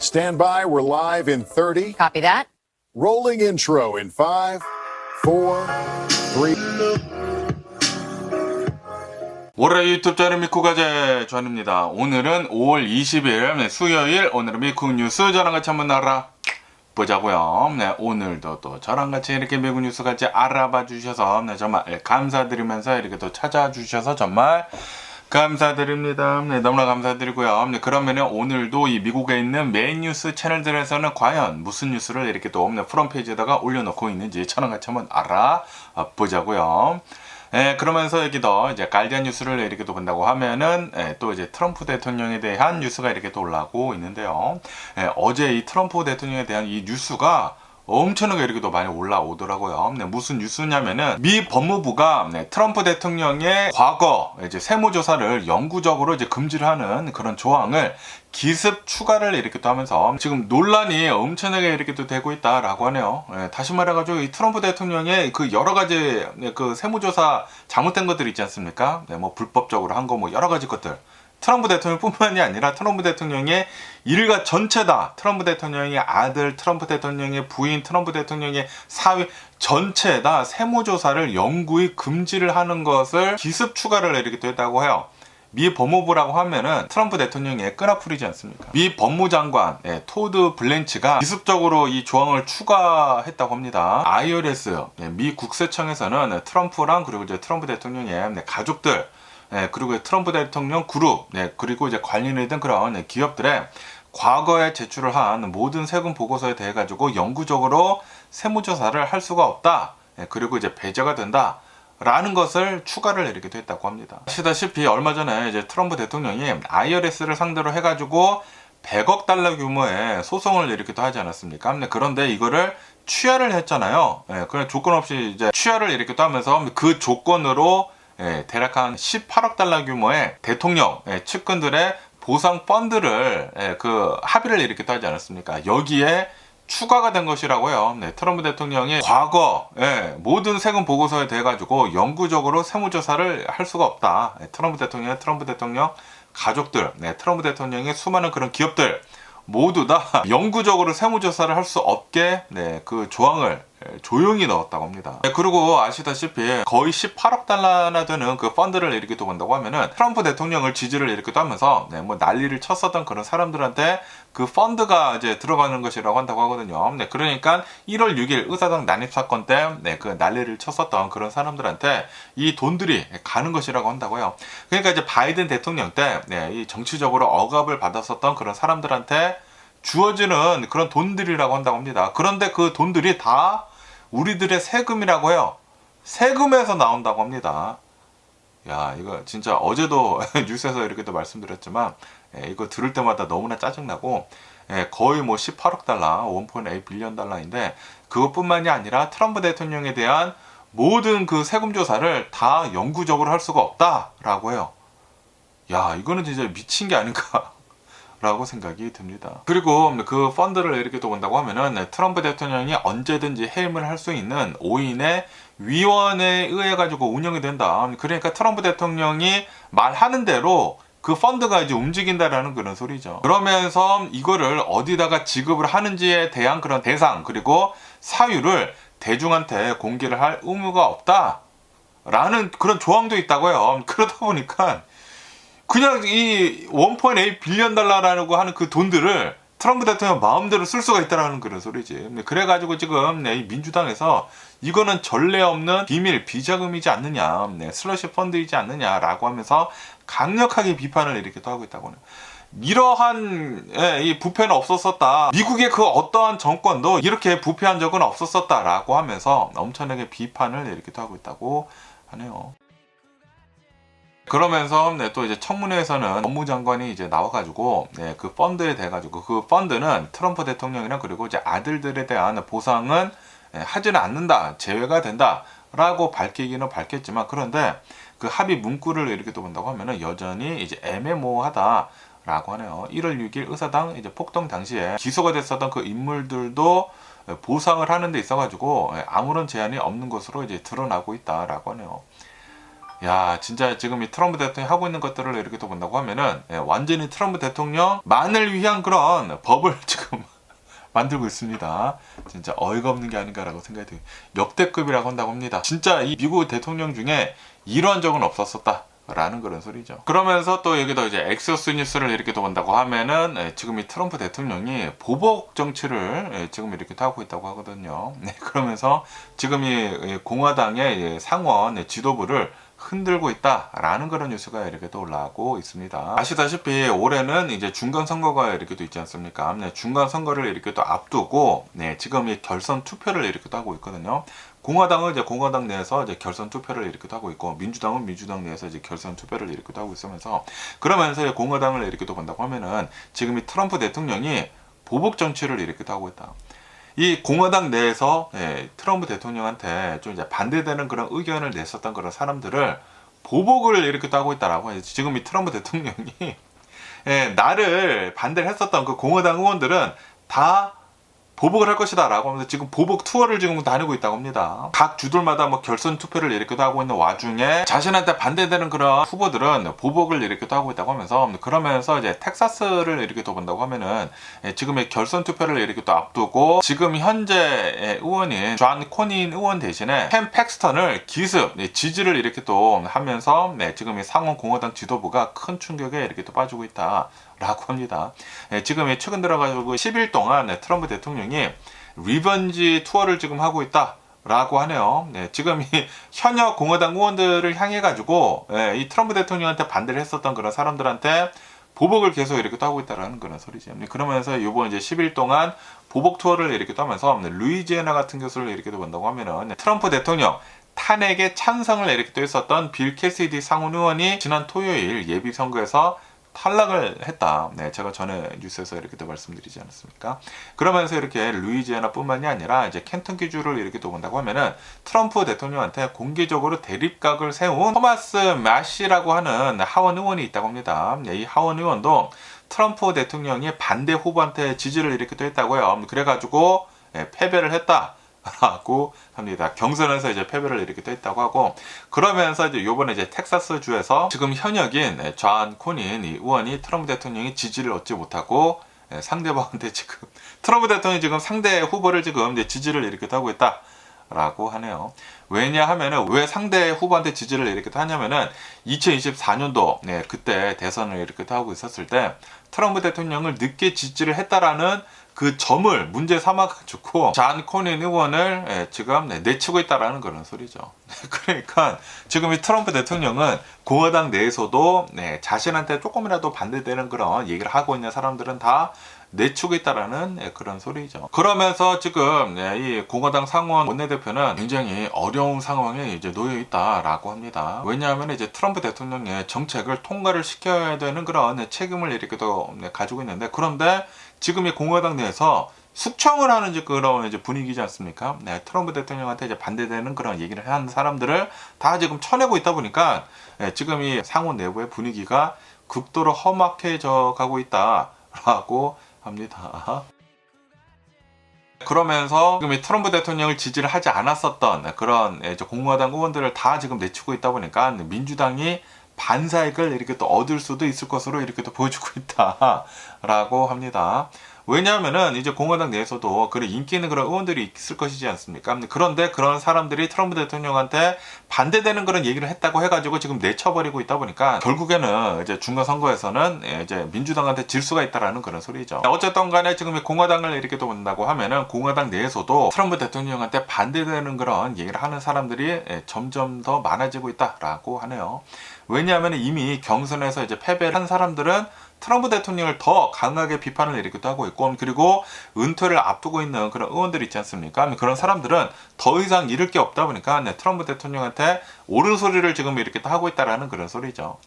Stand by, we're live in 30. Copy that. Rolling intro in 5, 4, 3. 월요일 유튜브 저는 미국 가제 전입니다. 오늘은 5월 20일 수요일, 오늘은 미국 뉴스 저랑 같이 한번 알아보자고요. 네, 오늘도 또 저랑 같이 이렇게 미국 뉴스 같이 알아봐 주셔서 정말 감사드리면서 이렇게 또 찾아주셔서 정말 감사드립니다. 네, 너무나 감사드리고요. 네, 그러면 오늘도 이 미국에 있는 메인 뉴스 채널들에서는 과연 무슨 뉴스를 이렇게 또 프론트 페이지에다가 올려놓고 있는지 저랑 같이 한번 알아보자고요. 네, 그러면서 여기도 이제 가디언 뉴스를 이렇게 또 본다고 하면은 또 이제 트럼프 대통령에 대한 뉴스가 이렇게 또 올라오고 있는데요. 어제 이 트럼프 대통령에 대한 이 뉴스가 엄청나게 이렇게 또 많이 올라오더라고요. 네, 무슨 뉴스냐면은 미 법무부가 트럼프 대통령의 과거 이제 세무조사를 영구적으로 이제 금지를 하는 그런 조항을 기습 추가를 이렇게 또 하면서 지금 논란이 엄청나게 이렇게 또 되고 있다라고 하네요. 다시 말해가지고 이 트럼프 대통령의 그 여러 가지 그 세무조사 잘못된 것들 있지 않습니까? 뭐 불법적으로 한 거 뭐 여러 가지 것들. 트럼프 대통령뿐만이 아니라 트럼프 대통령의 일가 전체 다, 트럼프 대통령의 아들, 트럼프 대통령의 부인, 트럼프 대통령의 사위 전체 다 세무조사를 영구히 금지를 하는 것을 기습 추가를 이렇게 또 했다고 해요. 미 법무부라고 하면은 트럼프 대통령의 끈앞풀이지 않습니까? 미 법무장관 토드 블렌치가 기습적으로 이 조항을 추가했다고 합니다. IRS 미 국세청에서는 트럼프랑 그리고 이제 트럼프 대통령의 가족들 그리고 트럼프 대통령 그룹, 그리고 이제 관련이 된 그런 기업들의 과거에 제출을 한 모든 세금 보고서에 대해 가지고 영구적으로 세무조사를 할 수가 없다. 그리고 이제 배제가 된다. 라는 것을 추가를 이렇게 했다고 합니다. 아시다시피 얼마 전에 이제 트럼프 대통령이 IRS를 상대로 해가지고 100억 달러 규모의 소송을 이렇게 또 하지 않았습니까? 그런데 이거를 취하를 했잖아요. 그냥 조건 없이 이제 취하를 이렇게 또 하면서 그 조건으로 대략 한 18억 달러 규모의 대통령 측근들의 보상 펀드를 그 합의를 이렇게 또 하지 않았습니까? 여기에 추가가 된 것이라고요. 트럼프 대통령이 과거 모든 세금 보고서에 대해 가지고 영구적으로 세무조사를 할 수가 없다. 트럼프 대통령 가족들, 트럼프 대통령의 수많은 그런 기업들 모두 다 영구적으로 세무조사를 할 수 없게 그 조항을 조용히 넣었다고 합니다. 그리고 아시다시피 거의 18억 달러나 되는 그 펀드를 이렇게 또 본다고 하면은 트럼프 대통령을 지지를 이렇게 또 하면서 뭐 난리를 쳤었던 그런 사람들한테 그 펀드가 이제 들어가는 것이라고 한다고 하거든요. 그러니까 1월 6일 의사당 난입 사건 때 그 난리를 쳤었던 그런 사람들한테 이 돈들이 가는 것이라고 한다고요. 그러니까 이제 바이든 대통령 때 이 정치적으로 억압을 받았었던 그런 사람들한테 주어지는 그런 돈들이라고 한다고 합니다. 그런데 그 돈들이 다 우리들의 세금이라고 해요. 세금에서 나온다고 합니다. 야, 이거 진짜 어제도 뉴스에서 이렇게 또 말씀드렸지만 이거 들을 때마다 너무나 짜증나고 거의 뭐 18억 달러, 1.8 빌리언 달러인데 그것뿐만이 아니라 트럼프 대통령에 대한 모든 그 세금 조사를 다 영구적으로 할 수가 없다라고 해요. 야, 이거는 진짜 미친 게 아닌가 라고 생각이 듭니다. 그리고 그 펀드를 이렇게 또 본다고 하면은 트럼프 대통령이 언제든지 해임을 할 수 있는 5인의 위원회에 의해 가지고 운영이 된다. 그러니까 트럼프 대통령이 말하는 대로 그 펀드가 이제 움직인다라는 그런 소리죠. 그러면서 이거를 어디다가 지급을 하는지에 대한 그런 대상 그리고 사유를 대중한테 공개를 할 의무가 없다라는 그런 조항도 있다고요. 그러다 보니까 그냥 이 1.8 빌리언 달러라고 하는 그 돈들을 트럼프 대통령 마음대로 쓸 수가 있다라는 그런 소리지. 그래가지고 지금 이 민주당에서 이거는 전례 없는 비밀 비자금이지 않느냐, 슬러시 펀드이지 않느냐라고 하면서 강력하게 비판을 이렇게 또 하고 있다고 해요. 이러한 이 부패는 없었었다. 미국의 그 어떠한 정권도 이렇게 부패한 적은 없었었다라고 하면서 엄청나게 비판을 이렇게 또 하고 있다고 하네요. 그러면서 또 이제 청문회에서는 법무장관이 이제 나와가지고 그 펀드에 대해 가지고 그 펀드는 트럼프 대통령이랑 그리고 이제 아들들에 대한 보상은 하지는 않는다, 제외가 된다라고 밝히기는 밝혔지만 그런데 그 합의 문구를 이렇게 또 본다고 하면은 여전히 이제 애매모호하다라고 하네요. 1월 6일 의사당 이제 폭동 당시에 기소가 됐었던 그 인물들도 보상을 하는 데 있어가지고 아무런 제한이 없는 것으로 이제 드러나고 있다라고 하네요. 야, 진짜 지금 이 트럼프 대통령이 하고 있는 것들을 이렇게 또 본다고 하면은 완전히 트럼프 대통령만을 위한 그런 법을 지금 만들고 있습니다. 진짜 어이가 없는 게 아닌가라고 생각이 들어요. 역대급이라고 한다고 합니다. 진짜 이 미국 대통령 중에 이러한 적은 없었었다. 라는 그런 소리죠. 그러면서 또 여기도 이제 엑소스 뉴스를 이렇게 또 본다고 하면은 지금 이 트럼프 대통령이 보복 정치를 지금 이렇게 하고 있다고 하거든요. 그러면서 지금 이 공화당의 상원 지도부를 흔들고 있다라는 그런 뉴스가 이렇게 또 올라오고 있습니다. 아시다시피 올해는 이제 중간 선거가 이렇게 또 있지 않습니까? 중간 선거를 이렇게 또 앞두고 지금 이 결선 투표를 이렇게 또 하고 있거든요. 공화당은 이제 공화당 내에서 이제 결선 투표를 이렇게 하고 있고, 민주당은 민주당 내에서 이제 결선 투표를 이렇게 하고 있으면서, 그러면서 공화당을 이렇게 또 본다고 하면은 지금 이 트럼프 대통령이 보복 정치를 이렇게 하고 있다. 이 공화당 내에서 트럼프 대통령한테 좀 이제 반대되는 그런 의견을 냈었던 그런 사람들을 보복을 이렇게 하고 있다라고 해요. 지금 이 트럼프 대통령이 나를 반대를 했었던 그 공화당 의원들은 다 보복을 할 것이다 라고 하면서 지금 보복 투어를 지금 다니고 있다고 합니다. 각 주들마다 뭐 결선 투표를 이렇게 하고 있는 와중에 자신한테 반대되는 그런 후보들은 보복을 이렇게 하고 있다고 하면서, 그러면서 이제 텍사스를 이렇게 또 본다고 하면은 지금의 결선 투표를 이렇게 또 앞두고 지금 현재 의원인 존 코닌 의원 대신에 캠 팩스턴을 기습 지지를 이렇게 또 하면서 지금 이 상원 공화당 지도부가 큰 충격에 이렇게 또 빠지고 있다 라고 합니다. 지금 최근 들어가지고 10일 동안 트럼프 대통령이 리번지 투어를 지금 하고 있다 라고 하네요. 지금 이 현역 공화당 의원들을 향해 가지고 이 트럼프 대통령한테 반대를 했었던 그런 사람들한테 보복을 계속 이렇게 하고 있다라는 그런 소리죠. 그러면서 이번 이제 10일 동안 보복 투어를 이렇게 하면서 루이지애나 같은 곳을 이렇게 본다고 하면은 트럼프 대통령 탄핵에 찬성을 이렇게 또 했었던 빌 캐시디 상원 의원이 지난 토요일 예비 선거에서 탈락을 했다. 제가 전에 뉴스에서 이렇게 또 말씀드리지 않았습니까? 그러면서 이렇게 루이지애나뿐만이 아니라 이제 켄터키 주를 이렇게 또 본다고 하면은 트럼프 대통령한테 공개적으로 대립각을 세운 토마스 마시라고 하는 하원 의원이 있다고 합니다. 이 하원 의원도 트럼프 대통령이 반대 후보한테 지지를 이렇게 또 했다고요. 그래가지고 패배를 했다. 라고 합니다. 경선에서 이제 패배를 이렇게 또 했다고 하고, 그러면서 이제 요번에 이제 텍사스 주에서 지금 현역인 존 코닌 이 의원이 트럼프 대통령이 지지를 얻지 못하고 상대방한테 지금 트럼프 대통령이 지금 상대 후보를 지금 이제 지지를 이렇게 하고 있다. 라고 하네요. 왜냐하면은 왜 상대 후보한테 지지를 이렇게 하냐면은 2024년도 그때 대선을 이렇게 하고 있었을 때 트럼프 대통령을 늦게 지지를 했다라는 그 점을 문제 삼아가지고 존 코닌 의원을 지금 내치고 있다라는 그런 소리죠. 그러니까 지금 이 트럼프 대통령은 공화당 내에서도 자신한테 조금이라도 반대되는 그런 얘기를 하고 있는 사람들은 다 내치고 있다라는 그런 소리죠. 그러면서 지금 이 공화당 상원 원내대표는 굉장히 어려운 상황에 이제 놓여 있다라고 합니다. 왜냐하면 이제 트럼프 대통령의 정책을 통과를 시켜야 되는 그런 책임을 이렇게 또 가지고 있는데, 그런데 지금 이 공화당 내에서 숙청을 하는 그런 이제 분위기지 않습니까? 트럼프 대통령한테 이제 반대되는 그런 얘기를 하는 사람들을 다 지금 쳐내고 있다 보니까 지금 이 상원 내부의 분위기가 극도로 험악해져 가고 있다라고 합니다. 그러면서 지금 이 트럼프 대통령을 지지를 하지 않았었던 그런 공화당 의원들을 다 지금 내치고 있다 보니까 민주당이 반사익을 이렇게 또 얻을 수도 있을 것으로 이렇게 또 보여주고 있다라고 합니다. 왜냐하면은 이제 공화당 내에서도 그런 인기 있는 그런 의원들이 있을 것이지 않습니까? 그런데 그런 사람들이 트럼프 대통령한테 반대되는 그런 얘기를 했다고 해가지고 지금 내쳐버리고 있다 보니까 결국에는 이제 중간 선거에서는 이제 민주당한테 질 수가 있다라는 그런 소리죠. 어쨌든 간에 지금 공화당을 이렇게 또 본다고 하면은 공화당 내에서도 트럼프 대통령한테 반대되는 그런 얘기를 하는 사람들이 점점 더 많아지고 있다라고 하네요. 왜냐하면 이미 경선에서 이제 패배를 한 사람들은 트럼프 대통령을 더 강하게 비판을 일으키기도 하고 있고, 그리고 은퇴를 앞두고 있는 그런 의원들이 있지 않습니까? 그런 사람들은 더 이상 잃을 게 없다 보니까 트럼프 대통령한테 옳은 소리를 지금 이렇게 또 하고 있다라는 그런 소리죠.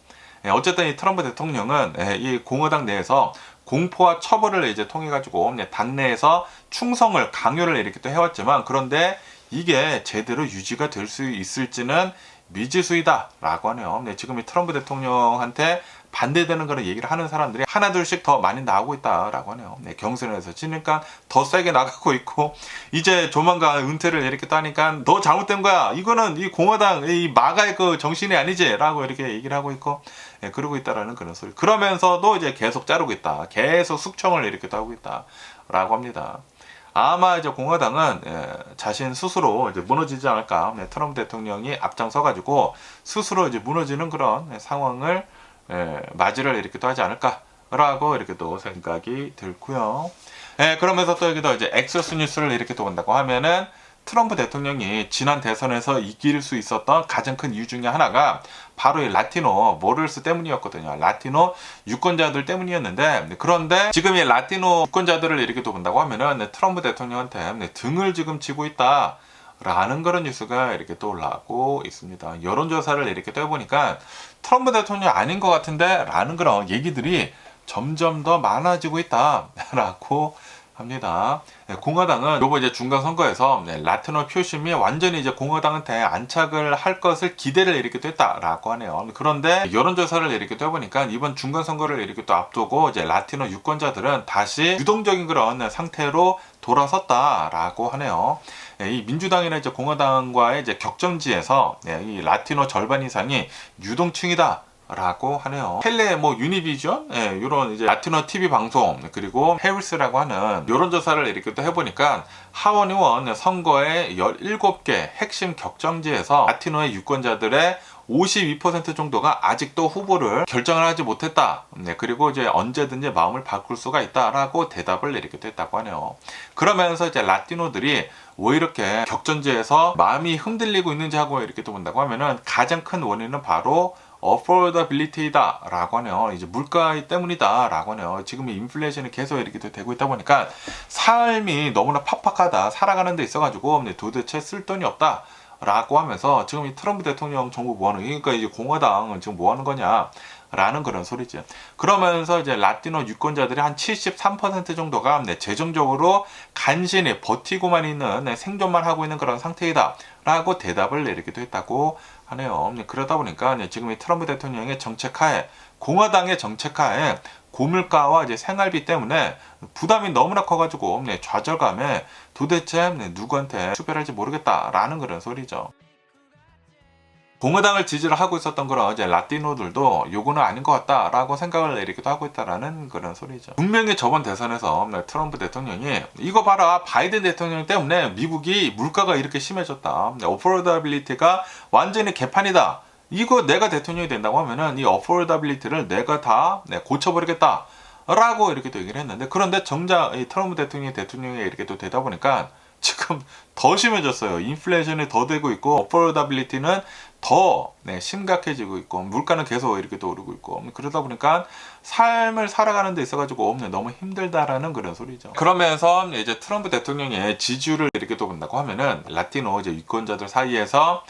어쨌든 이 트럼프 대통령은 이 공화당 내에서 공포와 처벌을 이제 통해 가지고 당내에서 충성을 강요를 이렇게 또 해왔지만, 그런데 이게 제대로 유지가 될 수 있을지는 미지수이다 라고 하네요. 지금 이 트럼프 대통령한테 반대되는 그런 얘기를 하는 사람들이 하나둘씩 더 많이 나오고 있다라고 하네요. 네, 경선에서 지니까 더 세게 나가고 있고, 이제 조만간 은퇴를 이렇게 따니까 너 잘못된 거야. 이거는 이 공화당 이 마가의 그 정신이 아니지 라고 이렇게 얘기를 하고 있고, 예, 그러고 있다라는 그런 소리. 그러면서도 이제 계속 자르고 있다. 계속 숙청을 이렇게 하고 있다 라고 합니다. 아마 이제 공화당은 자신 스스로 이제 무너지지 않을까. 트럼프 대통령이 앞장서가지고 스스로 이제 무너지는 그런 상황을 맞이를 이렇게 또 하지 않을까라고 이렇게 또 생각이 들고요. 그러면서 또 여기도 이제 엑소스 뉴스를 이렇게 또 본다고 하면은 트럼프 대통령이 지난 대선에서 이길 수 있었던 가장 큰 이유 중에 하나가 바로 이 라티노 모럴스 때문이었거든요. 라티노 유권자들 때문이었는데, 그런데 지금 이 라티노 유권자들을 이렇게 또 본다고 하면은 트럼프 대통령한테 등을 지금 치고 있다 라는 그런 뉴스가 이렇게 또 올라오고 있습니다. 여론조사를 이렇게 또 해보니까 트럼프 대통령 아닌 것 같은데 라는 그런 얘기들이 점점 더 많아지고 있다라고 합니다. 공화당은 요번 이제 중간 선거에서 라티노 표심이 완전히 이제 공화당한테 안착을 할 것을 기대를 이렇게 또 했다라고 하네요. 그런데 여론조사를 이렇게 또 해보니까 이번 중간 선거를 이렇게 또 앞두고 이제 라티노 유권자들은 다시 유동적인 그런 상태로 돌아섰다라고 하네요. 이 민주당이나 이제 공화당과의 이제 격전지에서 이 라티노 절반 이상이 유동층이다 라고 하네요. 텔레 유니비전 이런 이제 라티노 TV 방송, 그리고 헤울스라고 하는 여론조사를 이렇게 또 해보니까 하원 의원 선거의 17개 핵심 격정지에서 라티노의 유권자들의 52% 정도가 아직도 후보를 결정을 하지 못했다. 그리고 이제 언제든지 마음을 바꿀 수가 있다라고 대답을 이렇게 했다고 하네요. 그러면서 이제 라티노들이 왜 이렇게 격전지에서 마음이 흔들리고 있는지 하고 이렇게 또 본다고 하면은 가장 큰 원인은 바로 affordability다 라고 하네요. 이제 물가 때문이다 라고 하네요. 지금 이 인플레이션이 계속 이렇게 되고 있다 보니까 삶이 너무나 팍팍하다, 살아가는 데 있어가지고 도대체 쓸 돈이 없다 라고 하면서 지금 이 트럼프 대통령 정부 뭐하는, 그러니까 이제 공화당은 지금 뭐하는 거냐 라는 그런 소리죠. 그러면서 이제 라티노 유권자들이 한 73% 정도가 재정적으로 간신히 버티고만 있는, 생존만 하고 있는 그런 상태이다 라고 대답을 이렇게 했다고 하네요. 그러다 보니까 지금 이 트럼프 대통령의 정책하에, 공화당의 정책하에 고물가와 이제 생활비 때문에 부담이 너무나 커가지고 좌절감에 도대체 누구한테 수별할지 모르겠다라는 그런 소리죠. 공화당을 지지를 하고 있었던 그런 이제 라티노들도 요거는 아닌 것 같다라고 생각을 이렇게도 하고 있다라는 그런 소리죠. 분명히 저번 대선에서 트럼프 대통령이 이거 봐라, 바이든 대통령 때문에 미국이 물가가 이렇게 심해졌다, 어포더빌리티가 완전히 개판이다, 이거 내가 대통령이 된다고 하면은 이 어포더빌리티를 내가 다 고쳐버리겠다 라고 이렇게 또 얘기를 했는데, 그런데 정작 이 트럼프 대통령이 이렇게 또 되다 보니까 지금 더 심해졌어요. 인플레이션이 더 되고 있고, 어포더빌리티는 더 심각해지고 있고, 물가는 계속 이렇게 또 오르고 있고, 그러다 보니까 삶을 살아가는 데 있어가지고 너무 힘들다라는 그런 소리죠. 그러면서 이제 트럼프 대통령의 지지율을 이렇게 또 본다고 하면은 라티노 이제 유권자들 사이에서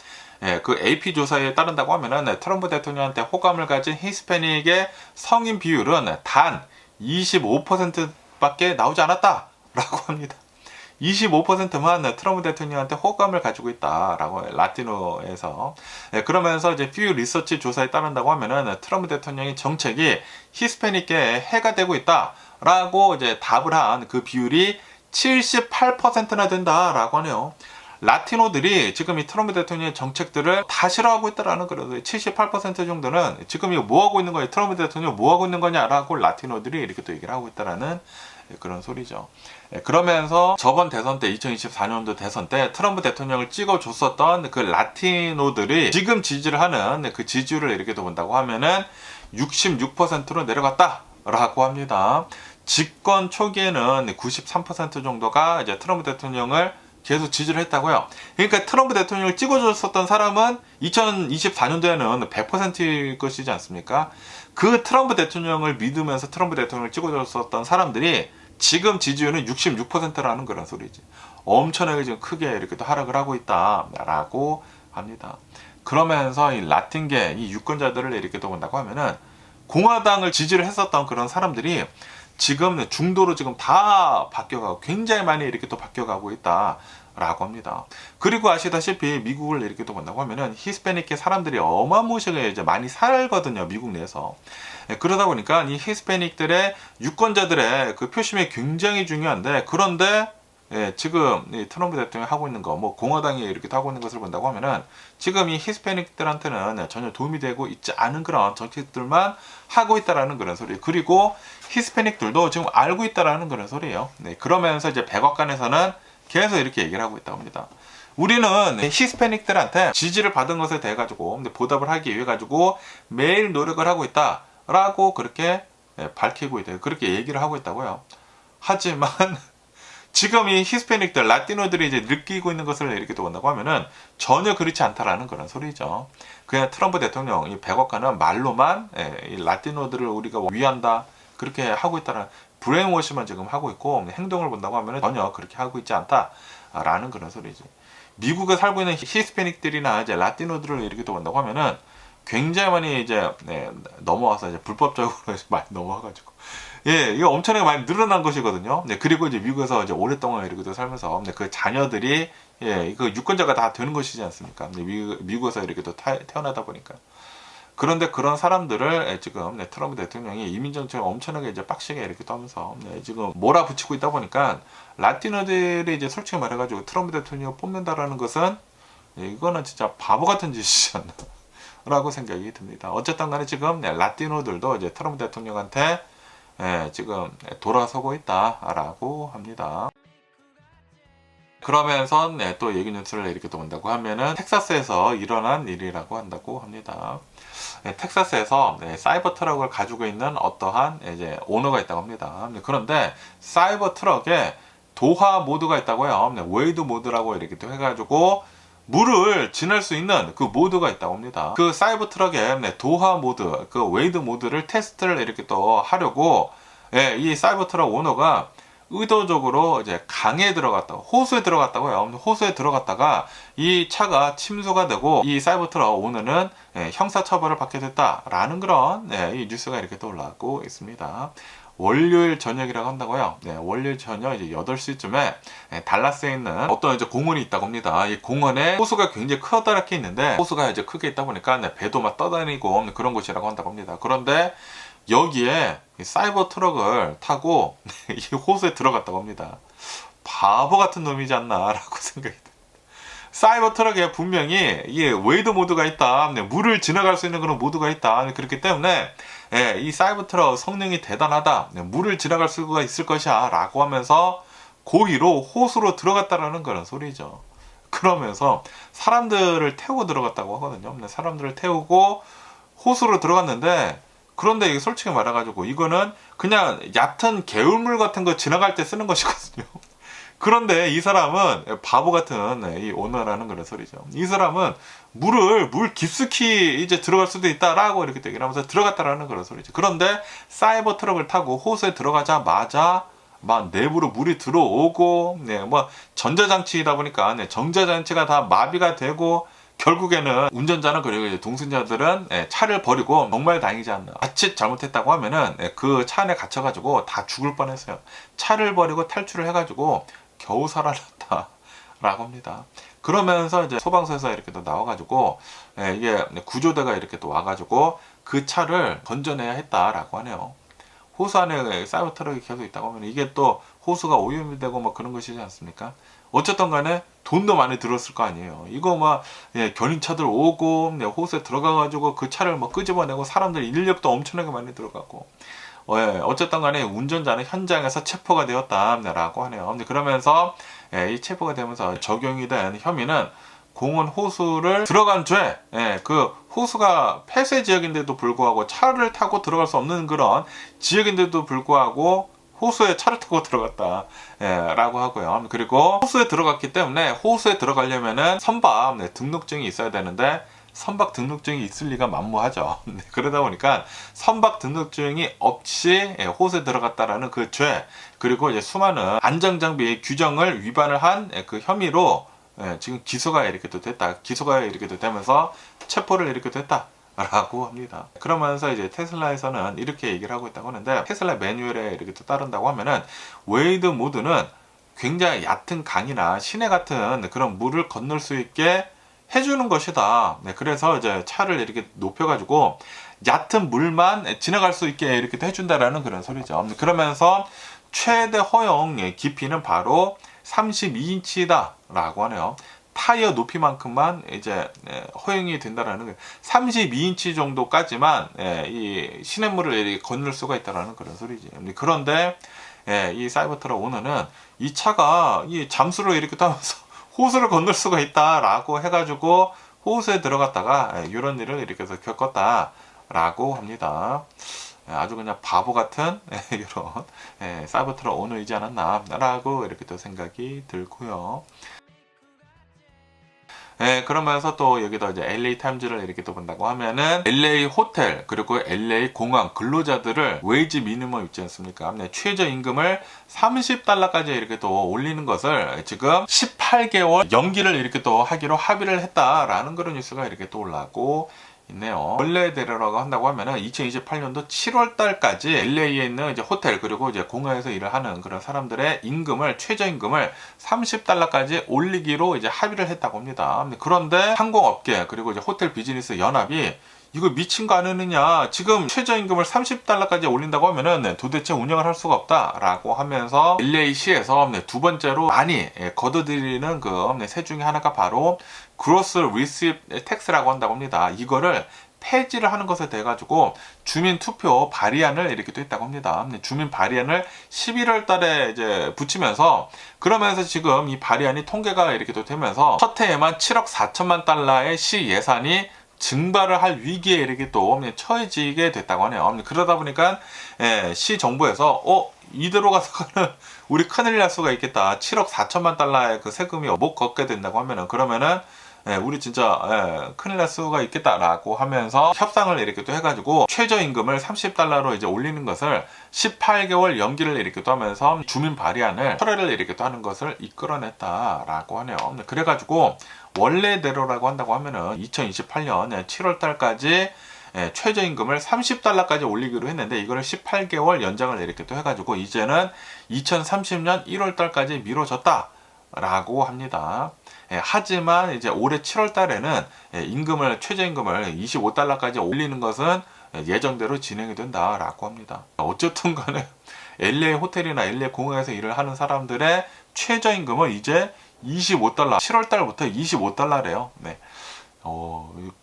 그 AP 조사에 따른다고 하면은 트럼프 대통령한테 호감을 가진 히스패닉의 성인 비율은 단 25%밖에 나오지 않았다라고 합니다. 25%만 트럼프 대통령한테 호감을 가지고 있다라고, 라티노에서. 그러면서 이제 퓨 리서치 조사에 따른다고 하면은 트럼프 대통령의 정책이 히스패닉계 해가 되고 있다라고 이제 답을 한 그 비율이 78%나 된다라고 하네요. 라티노들이 지금 이 트럼프 대통령의 정책들을 다 싫어하고 있다라는 그런, 78% 정도는 지금 이거 뭐 하고 있는 거야, 트럼프 대통령 뭐 하고 있는 거냐라고 라티노들이 이렇게 또 얘기를 하고 있다라는 그런 소리죠. 그러면서 저번 대선 때, 2024년도 대선 때 트럼프 대통령을 찍어줬었던 그 라티노들이 지금 지지를 하는 그 지지율을 이렇게 또 본다고 하면은 66%로 내려갔다라고 합니다. 집권 초기에는 93% 정도가 이제 트럼프 대통령을 계속 지지를 했다고요. 그러니까 트럼프 대통령을 찍어줬었던 사람은 2024년도에는 100%일 것이지 않습니까? 그 트럼프 대통령을 믿으면서 트럼프 대통령을 찍어줬었던 사람들이 지금 지지율은 66%라는 그런 소리지. 엄청나게 지금 크게 이렇게 또 하락을 하고 있다라고 합니다. 그러면서 이 라틴계 이 유권자들을 이렇게 또 본다고 하면은 공화당을 지지를 했었던 그런 사람들이 지금 중도로 지금 다 바뀌어가고 굉장히 많이 이렇게 또 바뀌어가고 있다 라고 합니다. 그리고 아시다시피 미국을 이렇게 또 본다고 하면은 히스패닉계 사람들이 어마무시하게 이제 많이 살거든요. 미국 내에서. 그러다 보니까 이 히스패닉들의 유권자들의 그 표심이 굉장히 중요한데, 그런데 지금 이 트럼프 대통령이 하고 있는 거, 뭐 공화당이 이렇게 하고 있는 것을 본다고 하면은 지금 이 히스패닉들한테는 전혀 도움이 되고 있지 않은 그런 정책들만 하고 있다라는 그런 소리. 그리고 히스패닉들도 지금 알고 있다라는 그런 소리예요. 그러면서 이제 백악관에서는 계속 이렇게 얘기를 하고 있다고 합니다. 우리는 히스패닉들한테 지지를 받은 것에 대해 가지고 보답을 하기 위해 가지고 매일 노력을 하고 있다라고 그렇게 밝히고 있대요. 그렇게 얘기를 하고 있다고요. 하지만 지금 이 히스패닉들, 라티노들이 이제 느끼고 있는 것을 이렇게 또 본다고 하면은 전혀 그렇지 않다라는 그런 소리죠. 그냥 트럼프 대통령, 이 백악관은 말로만 이 라티노들을 우리가 위한다, 그렇게 하고 있다는 브레인워시만 지금 하고 있고, 행동을 본다고 하면은 전혀 그렇게 하고 있지 않다라는 그런 소리지. 미국에 살고 있는 히스패닉들이나 이제 라티노들을 이렇게 또 본다고 하면은 굉장히 많이 이제 넘어와서 이제 불법적으로 많이 넘어와가지고, 이거 엄청나게 많이 늘어난 것이거든요. 그리고 이제 미국에서 이제 오랫동안 이렇게 살면서 그 자녀들이 이거 유권자가 다 되는 것이지 않습니까? 미국에서 이렇게 또 태어나다 보니까. 그런데 그런 사람들을 지금 트럼프 대통령이 이민 정책을 엄청나게 이제 빡시게 이렇게 떠면서 지금 몰아붙이고 있다 보니까, 라티노들이 이제 솔직히 말해가지고 트럼프 대통령을 뽑는다라는 것은 이거는 진짜 바보 같은 짓이지 않나 라고 생각이 듭니다. 어쨌든 간에 지금 라티노들도 이제 트럼프 대통령한테 지금 돌아서고 있다라고 합니다. 그러면서 또 얘기 뉴스를 이렇게 또 본다고 하면은 텍사스에서 일어난 일이라고 한다고 합니다. 텍사스에서 사이버 트럭을 가지고 있는 어떠한 이제 오너가 있다고 합니다. 그런데 사이버 트럭에 도화 모드가 있다고요. 웨이드 모드라고 이렇게 또 해가지고 물을 지날 수 있는 그 모드가 있다고 합니다. 그 사이버 트럭에 도화 모드, 그 웨이드 모드를 테스트를 이렇게 또 하려고 이 사이버 트럭 오너가 의도적으로 이제 강에 들어갔다고, 호수에 들어갔다고요. 호수에 들어갔다가 이 차가 침수가 되고 이 사이버 트럭 오너는 형사처벌을 받게 됐다라는 그런 이 뉴스가 이렇게 또 올라오고 있습니다. 월요일 저녁이라고 한다고요. 월요일 저녁 이제 8시쯤에 달라스에 있는 어떤 이제 공원이 있다고 합니다. 이 공원에 호수가 굉장히 커다랗게 있는데, 호수가 이제 크게 있다 보니까 배도 막 떠다니고 그런 곳이라고 한다고 합니다. 그런데 여기에 사이버 트럭을 타고 이 호수에 들어갔다고 합니다. 바보 같은 놈이지 않나라고 생각이 듭니다. 사이버 트럭에 분명히 이 웨이드 모드가 있다, 물을 지나갈 수 있는 그런 모드가 있다, 그렇기 때문에 이 사이버 트럭 성능이 대단하다, 물을 지나갈 수가 있을 것이야 라고 하면서 고의로 호수로 들어갔다라는 그런 소리죠. 그러면서 사람들을 태우고 들어갔다고 하거든요. 사람들을 태우고 호수로 들어갔는데, 그런데 이게 솔직히 말해가지고 이거는 그냥 얕은 개울물 같은 거 지나갈 때 쓰는 것이거든요. 그런데 이 사람은 바보 같은 이 오너라는 그런 소리죠. 이 사람은 물 깊숙이 이제 들어갈 수도 있다라고 이렇게 얘기를 하면서 들어갔다라는 그런 소리죠. 그런데 사이버 트럭을 타고 호수에 들어가자마자 막 내부로 물이 들어오고, 뭐 전자장치이다 보니까 전자장치가 다 마비가 되고, 결국에는 운전자는 그리고 이제 동승자들은 차를 버리고, 정말 다행이지 않나, 자칫 잘못했다고 하면은 그 차 안에 갇혀가지고 다 죽을 뻔했어요. 차를 버리고 탈출을 해가지고 겨우 살아났다 라고 합니다. 그러면서 이제 소방서에서 이렇게 또 나와가지고 이게 구조대가 이렇게 또 와가지고 그 차를 건져내야 했다라고 하네요. 호수 안에 사이버 트럭이 계속 있다고 하면 이게 또 호수가 오염이 되고 뭐 그런 것이지 않습니까? 어쨌든 간에 돈도 많이 들었을 거 아니에요. 이거 막 견인차들 오고 호수에 들어가가지고 그 차를 뭐 끄집어내고, 사람들 인력도 엄청나게 많이 들어가고, 어쨌든 간에 운전자는 현장에서 체포가 되었다라고 하네요. 그러면서 이 체포가 되면서 적용이 된 혐의는 공원 호수를 들어간 죄, 그 호수가 폐쇄 지역인데도 불구하고 차를 타고 들어갈 수 없는 그런 지역인데도 불구하고 호수에 차를 타고 들어갔다 라고 하고요. 그리고 호수에 들어갔기 때문에, 호수에 들어가려면은 선박 등록증이 있어야 되는데 선박 등록증이 있을 리가 만무하죠. 그러다 보니까 선박 등록증이 없이 호수에 들어갔다라는 그 죄, 그리고 이제 수많은 안전장비 규정을 위반을 한 그 혐의로 지금 기소가 이렇게 또 됐다, 기소가 이렇게 또 되면서 체포를 이렇게 됐다 라고 합니다. 그러면서 이제 테슬라에서는 이렇게 얘기를 하고 있다고 하는데, 테슬라 매뉴얼에 이렇게 또 따른다고 하면은 웨이드 모드는 굉장히 얕은 강이나 시내 같은 그런 물을 건널 수 있게 해주는 것이다. 네, 그래서 이제 차를 이렇게 높여가지고 옅은 물만 지나갈 수 있게 이렇게 또 해준다라는 그런 소리죠. 그러면서 최대 허용 깊이는 바로 32인치다라고 하네요. 타이어 높이만큼만 이제 허용이 된다라는 거예요. 32인치 정도까지만 이 시냇물을 이렇게 건널 수가 있다라는 그런 소리지. 그런데 이 사이버트럭 오너는 이 차가 이 잠수를 이렇게 타면서 호수를 건널 수가 있다라고 해가지고 호수에 들어갔다가 이런 일을 이렇게 해서 겪었다라고 합니다. 아주 그냥 바보 같은 이런 사이버트럭 오너이지 않았나라고 이렇게 또 생각이 들고요. 그러면서 또 여기다 이제 LA 타임즈를 이렇게 또 본다고 하면은 LA 호텔 그리고 LA 공항 근로자들을 웨이지 미니멈 있지 않습니까? 최저 임금을 $30까지 이렇게 또 올리는 것을 지금 18개월 연기를 이렇게 또 하기로 합의를 했다라는 그런 뉴스가 이렇게 또 올라오고 있네요. 원래대로라고 한다고 하면은 2028년도 7월 달까지 LA에 있는 이제 호텔 그리고 이제 공항에서 일을 하는 그런 사람들의 임금을 최저임금을 $30까지 올리기로 이제 합의를 했다고 합니다. 그런데 항공업계 그리고 이제 호텔 비즈니스 연합이 이거 미친 거 아니느냐, 지금 최저임금을 $30까지 올린다고 하면은 도대체 운영을 할 수가 없다라고 하면서 LA시에서 두 번째로 많이 걷어들이는 그 세 중에 하나가 바로 그로스 리시프 텍스라고 한다고 합니다. 이거를 폐지를 하는 것에 대해 가지고 주민 투표 발의안을 이렇게 또 했다고 합니다. 주민 발의안을 11월 달에 이제 붙이면서 그러면서 지금 이 발의안이 통계가 이렇게 또 되면서 첫 해에만 7억 4천만 달러의 시 예산이 증발을 할 위기에 이렇게 또 처해지게 됐다고 하네요. 그러다 보니까 시 정부에서 이대로 가서는 우리 큰일 날 수가 있겠다. 7억 4천만 달러의 그 세금이 못 걷게 된다고 하면은 그러면은 우리 진짜 큰일 날 수가 있겠다라고 하면서 협상을 이렇게 또 해가지고 최저임금을 $30로 이제 올리는 것을 18개월 연기를 이렇게 또 하면서 주민 발의안을 철회를 이렇게 또 하는 것을 이끌어냈다라고 하네요. 그래가지고 원래대로라고 한다고 하면은 2028년 7월 달까지 최저임금을 $30까지 올리기로 했는데 이거를 18개월 연장을 이렇게 또 해가지고 이제는 2030년 1월 달까지 미뤄졌다라고 합니다. 하지만 이제 올해 7월 달에는 최저임금을 $25까지 올리는 것은 예정대로 진행이 된다라고 합니다. 어쨌든 간에 LA 호텔이나 LA 공항에서 일을 하는 사람들의 최저임금은 이제 $25, 7월 달부터 $25래요. 네.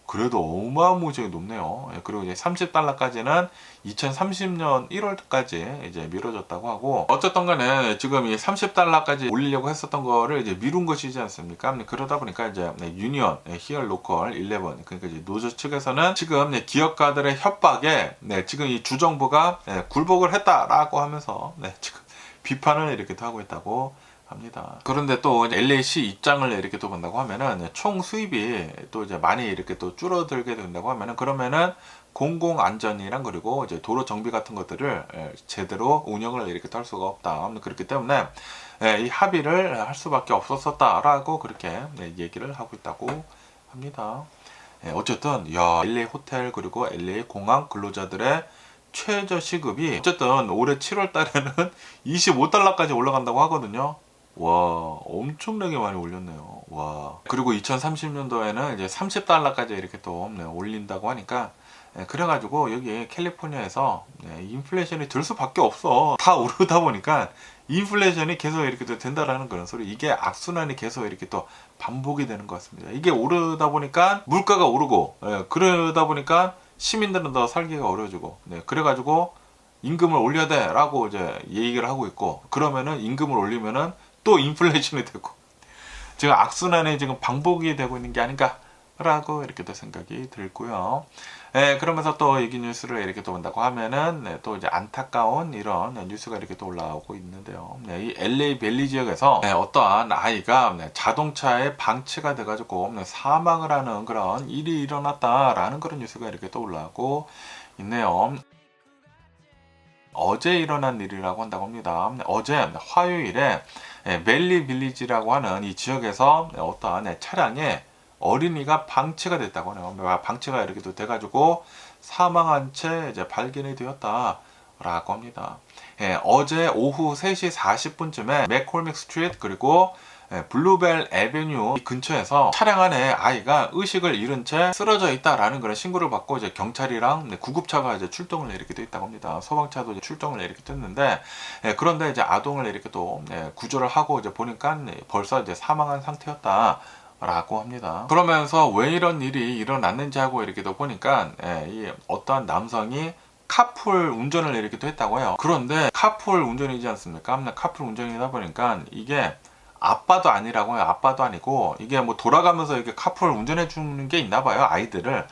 그래도 어마무지하게 높네요. 그리고 이제 $30까지는 2030년 1월까지 이제 미뤄졌다고 하고, 어쨌든 간에 지금 이 $30까지 올리려고 했었던 거를 이제 미룬 것이지 않습니까? 그러다 보니까 이제 유니언, 히어 로컬 11, 그러니까 이제 노조 측에서는 지금 기업가들의 협박에 지금 이 주정부가 굴복을 했다라고 하면서 지금 비판을 이렇게 하고 있다고 합니다. 그런데 또 LA시 입장을 이렇게 또 본다고 하면은 총 수입이 또 이제 많이 이렇게 또 줄어들게 된다고 하면은 그러면은 공공 안전이랑 그리고 이제 도로 정비 같은 것들을 제대로 운영을 이렇게 할 수가 없다. 그렇기 때문에 이 합의를 할 수밖에 없었다라고 그렇게 얘기를 하고 있다고 합니다. 어쨌든 LA 호텔 그리고 LA 공항 근로자들의 최저 시급이 어쨌든 올해 7월 달에는 $25까지 올라간다고 하거든요. 와, 엄청나게 많이 올렸네요. 와. 그리고 2030년도에는 이제 $30까지 이렇게 또 올린다고 하니까 그래가지고 여기 캘리포니아에서 인플레이션이 들 수밖에 없어. 다 오르다 보니까 인플레이션이 계속 이렇게 또 된다라는 그런 소리. 이게 악순환이 계속 이렇게 또 반복이 되는 것 같습니다. 이게 오르다 보니까 물가가 오르고, 그러다 보니까 시민들은 더 살기가 어려워지고, 그래가지고 임금을 올려야 돼 라고 이제 얘기를 하고 있고, 그러면은 임금을 올리면은 또 인플레이션이 되고, 지금 악순환이 지금 반복이 되고 있는 게 아닌가 라고 이렇게 또 생각이 들고요. 그러면서 또 이 뉴스를 이렇게 또 본다고 하면은 또 이제 안타까운 이런 뉴스가 이렇게 또 올라오고 있는데요. 이 LA 밸리 지역에서 어떠한 아이가 자동차에 방치가 돼가지고 사망을 하는 그런 일이 일어났다라는 그런 뉴스가 이렇게 또 올라오고 있네요. 어제 일어난 일이라고 한다고 합니다. 어제 화요일에 멜리 빌리지라고 하는 이 지역에서 어떠한 차량에 어린이가 방치가 됐다고 하네요. 방치가 이렇게 또 돼가지고 사망한 채 이제 발견이 되었다 라고 합니다. 어제 오후 3시 40분쯤에 맥콜믹 스트리트 그리고 블루벨 애베뉴 근처에서 차량 안에 아이가 의식을 잃은 채 쓰러져 있다라는 그런 신고를 받고 이제 경찰이랑 구급차가 이제 출동을 이렇게 돼 있다고 합니다. 소방차도 이제 출동을 이렇게 됐는데 그런데 이제 아동을 이렇게 또 구조를 하고 이제 보니까 벌써 이제 사망한 상태였다. 라고 합니다. 그러면서 왜 이런 일이 일어났는지 하고 이렇게 또 보니까 이 어떠한 남성이 카풀 운전을 이렇게 또 했다고 해요. 그런데 카풀 운전이지 않습니까? 카풀 운전이다 보니까 이게 아빠도 아니라고 해요. 아빠도 아니고 이게 뭐 돌아가면서 이렇게 카풀 운전해 주는 게 있나 봐요. 아이들을.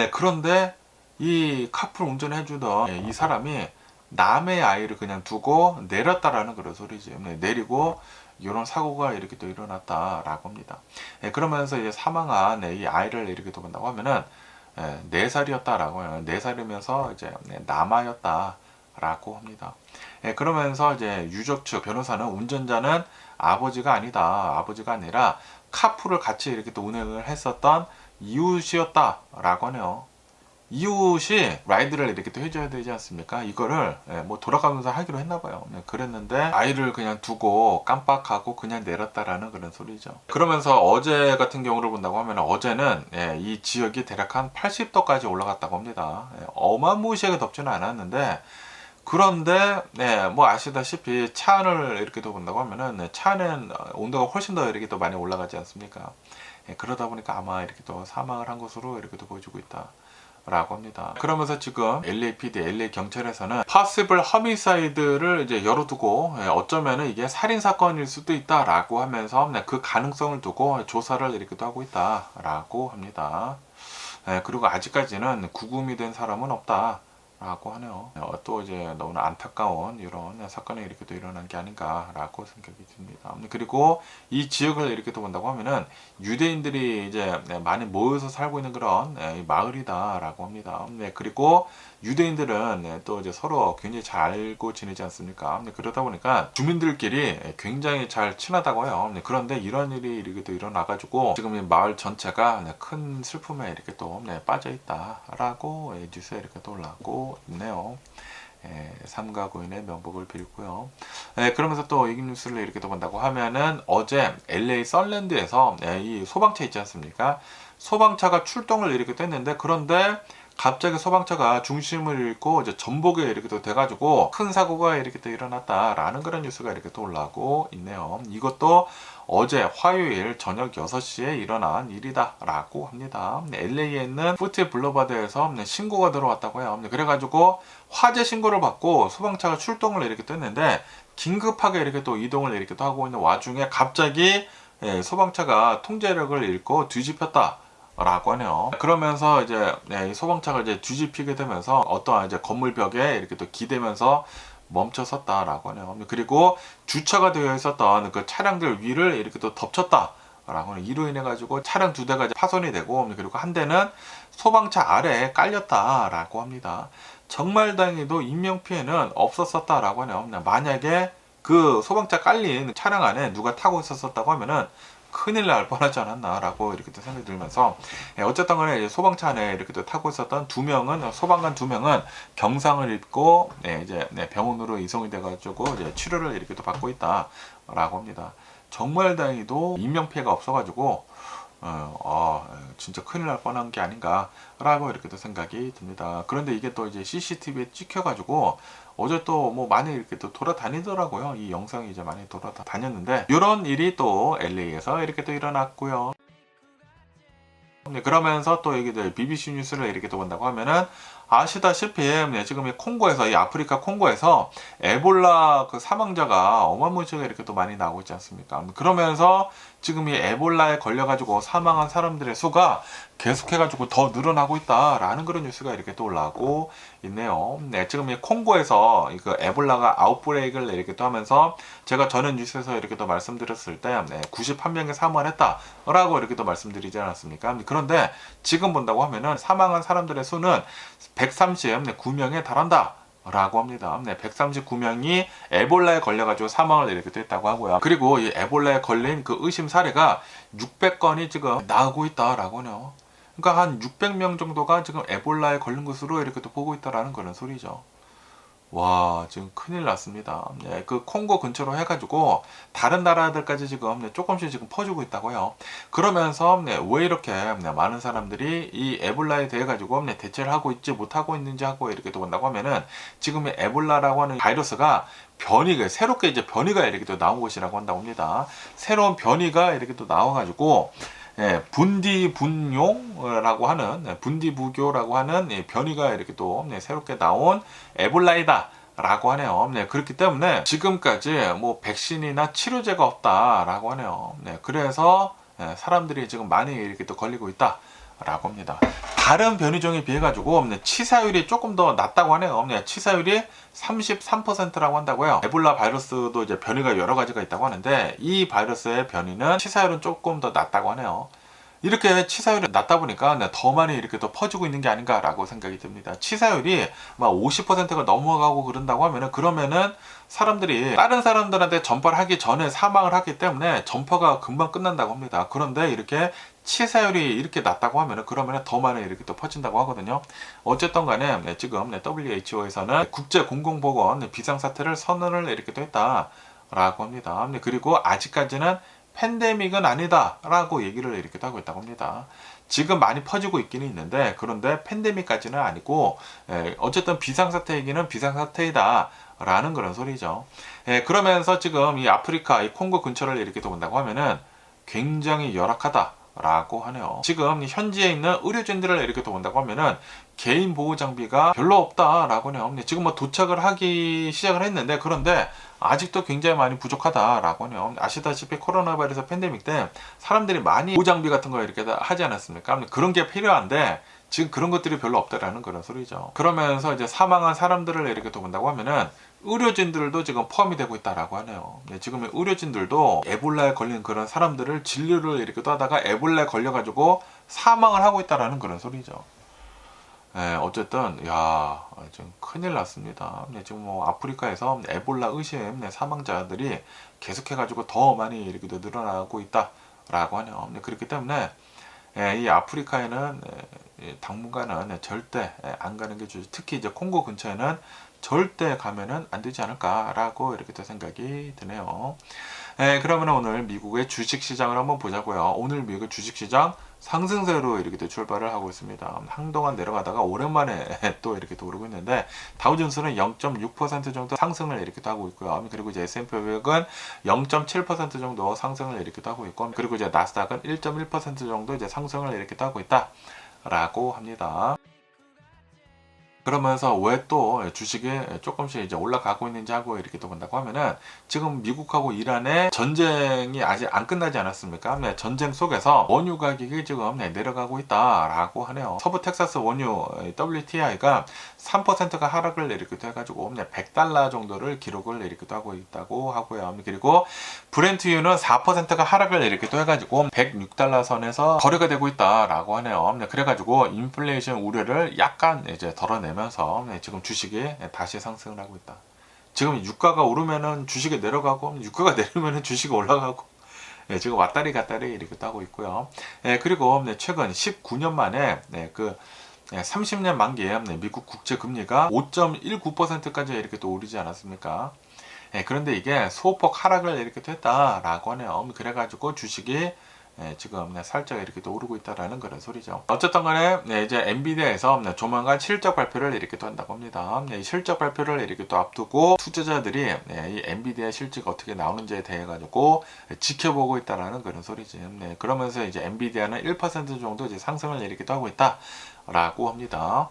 그런데 이 카풀 운전해 주던 이 사람이 남의 아이를 그냥 두고 내렸다라는 그런 소리지. 내리고 이런 사고가 이렇게 또 일어났다라고 합니다. 그러면서 이제 사망한 이 아이를 이렇게 또 본다고 하면은 4살이었다라고 해요. 4살이면서 이제 남아였다라고 합니다. 그러면서 이제 유족 측 변호사는 운전자는 아버지가 아니라 카풀을 같이 이렇게 또 운행을 했었던 이웃이었다라고 하네요. 이웃이 라이드를 이렇게 또 해줘야 되지 않습니까? 이거를 뭐 돌아가면서 하기로 했나봐요. 그랬는데 아이를 그냥 두고 깜빡하고 그냥 내렸다라는 그런 소리죠. 그러면서 어제 같은 경우를 본다고 하면 어제는 이 지역이 대략 한 80도까지 올라갔다고 합니다. 어마무시하게 덥지는 않았는데 그런데 뭐 아시다시피 차 안을 이렇게 또 본다고 하면은 차 안은 온도가 훨씬 더 이렇게 또 많이 올라가지 않습니까? 그러다 보니까 아마 이렇게 또 사망을 한 것으로 이렇게 또 보여주고 있다. 라고 합니다. 그러면서 지금 LAPD, LA 경찰에서는 possible homicide를 이제 열어두고 어쩌면은 이게 살인 사건일 수도 있다라고 하면서 그 가능성을 두고 조사를 이렇게 또 하고 있다라고 합니다. 그리고 아직까지는 구금이 된 사람은 없다. 라고 하네요. 또 이제 너무나 안타까운 이런 사건이 이렇게 또 일어난 게 아닌가라고 생각이 듭니다. 그리고 이 지역을 이렇게 또 본다고 하면은 유대인들이 이제 많이 모여서 살고 있는 그런 마을이다라고 합니다. 그리고 유대인들은 또 이제 서로 굉장히 잘 알고 지내지 않습니까? 그러다 보니까 주민들끼리 굉장히 잘 친하다고 해요. 그런데 이런 일이 이렇게 또 일어나가지고 지금 이 마을 전체가 큰 슬픔에 이렇게 또 빠져 있다라고 뉴스에 이렇게 또 올라오고 있네요. 삼가 고인의 명복을 빌고요. 그러면서 또 이 뉴스를 이렇게 또 본다고 하면은 어제 LA 썰랜드에서 이 소방차 있지 않습니까? 소방차가 출동을 이렇게 또 했는데 그런데 갑자기 소방차가 중심을 잃고 이제 전복에 이렇게 또 돼가지고 큰 사고가 이렇게 또 일어났다라는 그런 뉴스가 이렇게 또 올라오고 있네요. 이것도 어제 화요일 저녁 6시에 일어난 일이다라고 합니다. LA에 있는 푸트 블루바드에서 신고가 들어왔다고 해요. 그래가지고 화재 신고를 받고 소방차가 출동을 이렇게 또 했는데 긴급하게 이렇게 또 이동을 이렇게 또 하고 있는 와중에 갑자기 소방차가 통제력을 잃고 뒤집혔다. 라고 하네요. 그러면서 이제 이 소방차가 이제 뒤집히게 되면서 어떠한 이제 건물 벽에 이렇게 또 기대면서 멈춰섰다라고 하네요. 그리고 주차가 되어 있었던 그 차량들 위를 이렇게 또 덮쳤다. 라고 하네요. 이로 인해 가지고 차량 2대가 이제 파손이 되고 그리고 한 대는 소방차 아래에 깔렸다라고 합니다. 정말 다행히도 인명피해는 없었었다라고 하네요. 만약에 그 소방차 깔린 차량 안에 누가 타고 있었다고 하면은 큰일 날 뻔하지 않았나라고 이렇게 또 생각이 들면서 어쨌든 간에 소방차 안에 이렇게 또 타고 있었던 소방관 2명은 경상을 입고 이제 병원으로 이송이 돼가지고 이제 치료를 이렇게 또 받고 있다라고 합니다. 정말 다행히도 인명피해가 없어가지고 진짜 큰일 날 뻔한 게 아닌가라고 이렇게 또 생각이 듭니다. 그런데 이게 또 이제 CCTV에 찍혀가지고 어제 또 뭐 많이 이렇게 또 돌아다니더라고요. 이 영상이 이제 많이 돌아다녔는데 이런 일이 또 LA에서 이렇게 또 일어났고요. 그러면서 또 여기 BBC 뉴스를 이렇게 또 본다고 하면은 아시다시피 지금 이 콩고에서 이 아프리카 콩고에서 에볼라 그 사망자가 어마무시하게 이렇게 또 많이 나오고 있지 않습니까? 그러면서 지금 이 에볼라에 걸려가지고 사망한 사람들의 수가 계속해가지고 더 늘어나고 있다라는 그런 뉴스가 이렇게 또 올라오고 있네요. 지금 이 콩고에서 그 에볼라가 아웃브레이크를 이렇게 또 하면서 제가 전에 뉴스에서 이렇게 또 말씀드렸을 때 91명이 사망했다라고 이렇게 또 말씀드리지 않았습니까? 그런데 지금 본다고 하면은 사망한 사람들의 수는 139명에 달한다. 라고 합니다. 139명이 에볼라에 걸려가지고 사망을 이렇게 했다고 하고요. 그리고 이 에볼라에 걸린 그 의심 사례가 600건이 지금 나오고 있다라고 하네요. 그러니까 한 600명 정도가 지금 에볼라에 걸린 것으로 이렇게 또 보고 있다라는 그런 소리죠. 와, 지금 큰일 났습니다. 네, 그 콩고 근처로 해가지고 다른 나라들까지 지금 조금씩 지금 퍼지고 있다고요. 그러면서 왜 이렇게 많은 사람들이 이 에볼라에 대해 가지고 대처를 하고 있지 못하고 있는지 하고 이렇게 또 본다고 하면은 지금 이 에볼라라고 하는 바이러스가 변이가 새롭게 이제 변이가 이렇게 또 나온 것이라고 한다고 합니다. 새로운 변이가 이렇게 또 나와가지고 분디분용라고 하는 분디부교라고 하는 변이가 이렇게 또 새롭게 나온 에볼라이다. 라고 하네요. 네, 그렇기 때문에 지금까지 뭐 백신이나 치료제가 없다라고 하네요. 네, 그래서 사람들이 지금 많이 이렇게 또 걸리고 있다라고 합니다. 다른 변이종에 비해 가지고 치사율이 조금 더 낮다고 하네요. 치사율이 33%라고 한다고요. 에볼라 바이러스도 이제 변이가 여러 가지가 있다고 하는데 이 바이러스의 변이는 치사율은 조금 더 낮다고 하네요. 이렇게 치사율이 낮다 보니까 더 많이 이렇게 더 퍼지고 있는 게 아닌가라고 생각이 듭니다. 치사율이 막 50%가 넘어가고 그런다고 하면은 그러면은 사람들이 다른 사람들한테 전파를 하기 전에 사망을 하기 때문에 전파가 금방 끝난다고 합니다. 그런데 이렇게 치사율이 이렇게 낮다고 하면은 그러면은 더 많이 이렇게 또 퍼진다고 하거든요. 어쨌든 간에 지금 WHO에서는 국제 공공보건 비상사태를 선언을 이렇게 또 했다라고 합니다. 그리고 아직까지는 팬데믹은 아니다라고 얘기를 이렇게 하고 있다고 합니다. 지금 많이 퍼지고 있기는 있는데 그런데 팬데믹까지는 아니고 어쨌든 비상사태이기는 비상사태이다라는 그런 소리죠. 그러면서 지금 이 아프리카 이 콩고 근처를 이렇게 본다고 하면은 굉장히 열악하다라고 하네요. 지금 현지에 있는 의료진들을 이렇게 본다고 하면은 개인 보호 장비가 별로 없다라고 하네요. 지금 뭐 도착을 하기 시작을 했는데 그런데 아직도 굉장히 많이 부족하다라고 하네요. 아시다시피 코로나 바이러스 팬데믹 때 사람들이 많이 보호 장비 같은 거 이렇게 하지 않았습니까? 그런 게 필요한데 지금 그런 것들이 별로 없다라는 그런 소리죠. 그러면서 이제 사망한 사람들을 이렇게 또 본다고 하면은 의료진들도 지금 포함이 되고 있다라고 하네요. 지금 의료진들도 에볼라에 걸린 그런 사람들을 진료를 이렇게 또 하다가 에볼라에 걸려가지고 사망을 하고 있다라는 그런 소리죠. 어쨌든 지금 큰일 났습니다. 지금 뭐 아프리카에서 에볼라 의심 사망자들이 계속해가지고 더 많이 이렇게 늘어나고 있다라고 하네요. 그렇기 때문에 이 아프리카에는 당분간은 절대 안 가는 게 좋죠. 특히 이제 콩고 근처에는 절대 가면은 안 되지 않을까라고 이렇게 또 생각이 드네요. 그러면 오늘 미국의 주식시장을 한번 보자고요. 오늘 미국 주식시장 상승세로 이렇게 또 출발을 하고 있습니다. 한동안 내려가다가 오랜만에 또 이렇게 또 오르고 있는데 다우존스는 0.6% 정도 상승을 이렇게 또 하고 있고요. 그리고 이제 S&P 500은 0.7% 정도 상승을 이렇게 또 하고 있고 그리고 이제 나스닥은 1.1% 정도 이제 상승을 이렇게 또 하고 있다라고 합니다. 그러면서 왜 또 주식이 조금씩 이제 올라가고 있는지 하고 이렇게 또 본다고 하면은 지금 미국하고 이란의 전쟁이 아직 안 끝나지 않았습니까? 전쟁 속에서 원유 가격이 지금 내려가고 있다라고 하네요. 서부 텍사스 원유 WTI가 3%가 하락을 이렇게 해가지고 $100 정도를 기록을 이렇게 하고 있다고 하고요. 그리고 브렌트유는 4%가 하락을 이렇게 또 해가지고 $106 선에서 거래가 되고 있다라고 하네요. 그래가지고 인플레이션 우려를 약간 이제 덜어내면서 지금 주식이 다시 상승을 하고 있다. 지금 유가가 오르면은 주식이 내려가고 유가가 내리면은 주식이 올라가고 지금 왔다리 갔다리 이렇게 하고 있고요. 그리고 최근 19년 만에 그 30년 만기에 미국 국채 금리가 5.19%까지 이렇게 또 오르지 않았습니까? 그런데 이게 소폭 하락을 이렇게 했다라고 하네요. 그래가지고 주식이 지금 살짝 이렇게 또 오르고 있다라는 그런 소리죠. 어쨌든 간에 이제 엔비디아에서 조만간 실적 발표를 이렇게 또 한다고 합니다. 실적 발표를 이렇게 또 앞두고 투자자들이 이 엔비디아 실적이 어떻게 나오는지에 대해 가지고 지켜보고 있다라는 그런 소리지. 그러면서 이제 엔비디아는 1% 정도 이제 상승을 이렇게 또 하고 있다라고 합니다.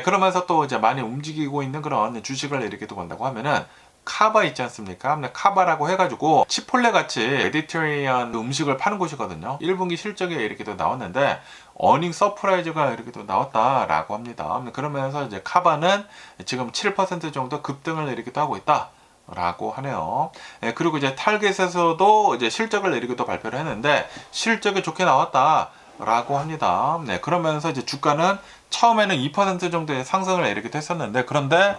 그러면서 또 이제 많이 움직이고 있는 그런 주식을 이렇게 또 본다고 하면은 카바 있지 않습니까? 카바라고 해가지고 치폴레 같이 메디테리언 음식을 파는 곳이거든요. 1분기 실적이 이렇게 또 나왔는데 어닝 서프라이즈가 이렇게 또 나왔다라고 합니다. 그러면서 이제 카바는 지금 7% 정도 급등을 이렇게 또 하고 있다라고 하네요. 그리고 이제 타겟에서도 이제 실적을 이렇게 또 발표를 했는데 실적이 좋게 나왔다라고 합니다. 그러면서 이제 주가는 처음에는 2% 정도의 상승을 이렇게 했었는데 그런데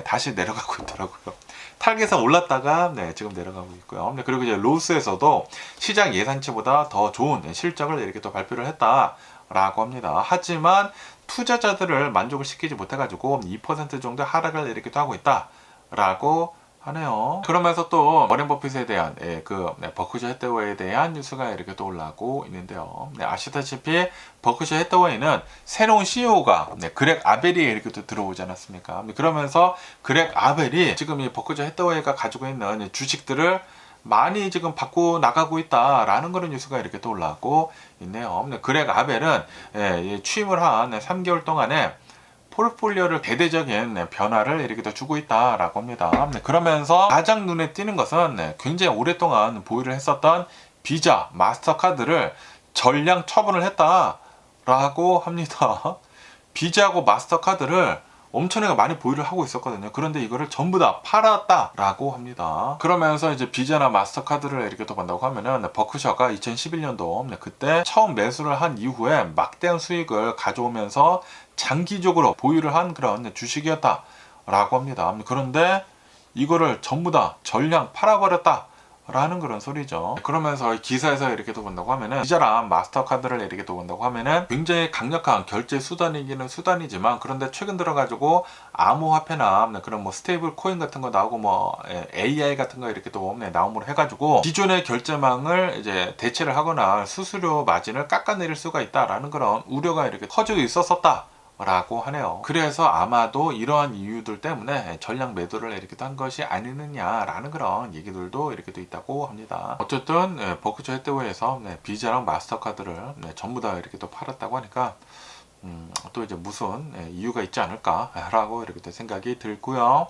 다시 내려가고 있더라고요. 타겟에서 올랐다가 지금 내려가고 있고요. 그리고 이제 로스에서도 시장 예상치보다 더 좋은 실적을 이렇게 또 발표를 했다. 라고 합니다. 하지만 투자자들을 만족을 시키지 못해가지고 2% 정도 하락을 이렇게 또 하고 있다 라고 하네요. 그러면서 또 워렌 버핏에 대한 버크셔 해서웨이에 대한 뉴스가 이렇게 또 올라오고 있는데요. 아시다시피 버크셔 해서웨이는 새로운 CEO가 그렉 아벨이 이렇게 또 들어오지 않았습니까? 그러면서 그렉 아벨이 지금 이 버크셔 해서웨이가 가지고 있는 주식들을 많이 지금 바꿔 나가고 있다라는 그런 뉴스가 이렇게 또 올라오고 있네요. 그렉 아벨은 취임을 한 3개월 동안에 포트폴리오를 대대적인 변화를 이렇게 더 주고 있다라고 합니다. 그러면서 가장 눈에 띄는 것은 굉장히 오랫동안 보유를 했었던 비자, 마스터카드를 전량 처분을 했다라고 합니다. 비자하고 마스터카드를 엄청나게 많이 보유를 하고 있었거든요. 그런데 이거를 전부 다 팔았다라고 합니다. 그러면서 이제 비자나 마스터카드를 이렇게 또 본다고 하면은 버크셔가 2011년도 그때 처음 매수를 한 이후에 막대한 수익을 가져오면서 장기적으로 보유를 한 그런 주식이었다라고 합니다. 그런데 이거를 전부 다 전량 팔아버렸다 라는 그런 소리죠. 그러면서 기사에서 이렇게 또 본다고 하면은 비자랑 마스터카드를 이렇게 또 본다고 하면은 굉장히 강력한 결제 수단이기는 수단이지만, 그런데 최근 들어가지고 암호화폐나 그런 뭐 스테이블 코인 같은 거 나오고 뭐 AI 같은 거 이렇게 또 나옴으로 해가지고 기존의 결제망을 이제 대체를 하거나 수수료 마진을 깎아내릴 수가 있다라는 그런 우려가 이렇게 커지고 있었었다 라고 하네요. 그래서 아마도 이러한 이유들 때문에 전량 매도를 이렇게 한 것이 아니느냐라는 그런 얘기들도 이렇게 또 있다고 합니다. 어쨌든 버크셔 해서웨이에서 비자랑 마스터카드를 전부 다 이렇게 또 팔았다고 하니까 또 이제 무슨 이유가 있지 않을까라고 이렇게 또 생각이 들고요.